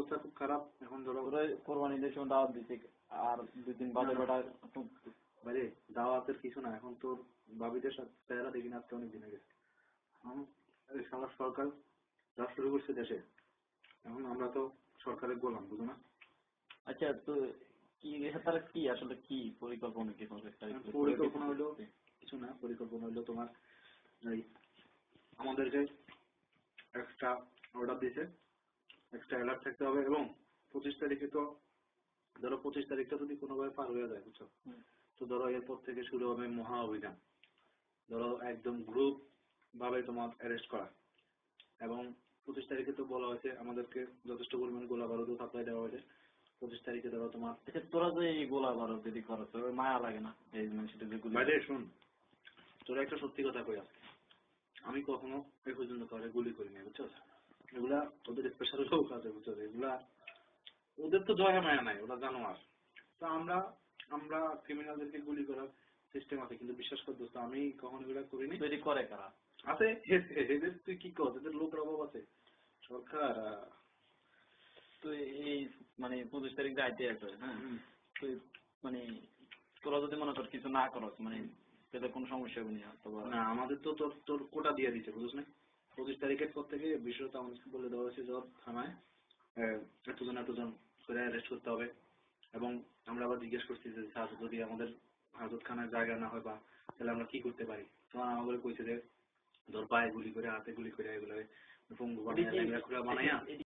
অবস্থা খুব খারাপ। এখন ধরো কোরবানিদের সময় দাওয়াত দিতে আর 2 দিন বাদে বেটা বাইরে দাওয়াতের কিছু না। এখন তোর ভাবিদের সাথে চেহারা দেখি না, আজকে অনেক দিন হয়ে গেছে। সরকার যা শুরু করছে দেশে, এখন আমরা তো সরকারের গোলাম, বুঝো না? আচ্ছা, তো কি তারা কি আসলে কি পরিকল্পনা কি পরিকল্পনা হইলো কিছু না, পরিকল্পনা হইলো তোমার এই আমাদেরকে একটা অর্ডার দিয়েছে, একটা অ্যালার্ট থাকতে হবে, এবং 25 তারিখে তো ধরো 25 তারিখটা যদি কোনোভাবে পার হয়ে যায়, বুঝছো, তো ধরো এরপর থেকে শুরু হবে মহা অভিযান। ধরো একদম গ্রুপ ভাবে তোমার অ্যারেস্ট করা, এবং 25 তারিখে তো বলা হয়েছে আমাদেরকে যথেষ্ট পরিমাণ গোলা বারুদও সাপ্লাই দেওয়া হয়েছে। 25 তারিখে ধরো তোমার তোরা যে এই গোলা বারো যদি করো তো মায়া লাগে না? এই মানুষটা যে বাইরে শুন, তোরা একটা সত্যি কথা কই, আমি কখনো এই পর্যন্ত কাউকে গুলি করিনি, বুঝছো? এগুলা ওদের স্পেশাল লোক আছে, বুঝছো? এগুলা ওদের তো দয়া মায়া নাই, ওরা জানোয়ার। তো আমরা আমরা ক্রিমিনালদেরকে গুলি করার সিস্টেম আছে, কিন্তু বিশ্বাস কর দোস্ত, আমি কখনো এগুলা করিনি। তৈরি করে কারা আছে এদের, তুই কি কর, এদের লোকের অভাব আছে। সরকার তো এই মানে 25 তারিখ যাইতে আছে, হ্যাঁ, তুই মানে তোরা যদি মনে কর কিছু না করস মানে তাহলে কোনো সমস্যা হবে না? আমাদের তো তোর তোর কোটা দিয়ে দিচ্ছে, বুঝছ না? 25 তারিখের পর থেকে বিষয়টা আমাদেরকে বলে দেওয়া হয়েছে যে থানায় এতজন এতজন করে অ্যারেস্ট করতে হবে, এবং আমরা আবার জিজ্ঞেস করছি যে স্যার যদি আমাদের হাজতখানায় জায়গা না হয় বা তাহলে আমরা কি করতে পারি। তখন আমাদের কইছে যে ধর পায়ে গুলি করে, হাতে গুলি করে, এগুলো পঙ্গু বানাইয়া বানাইয়া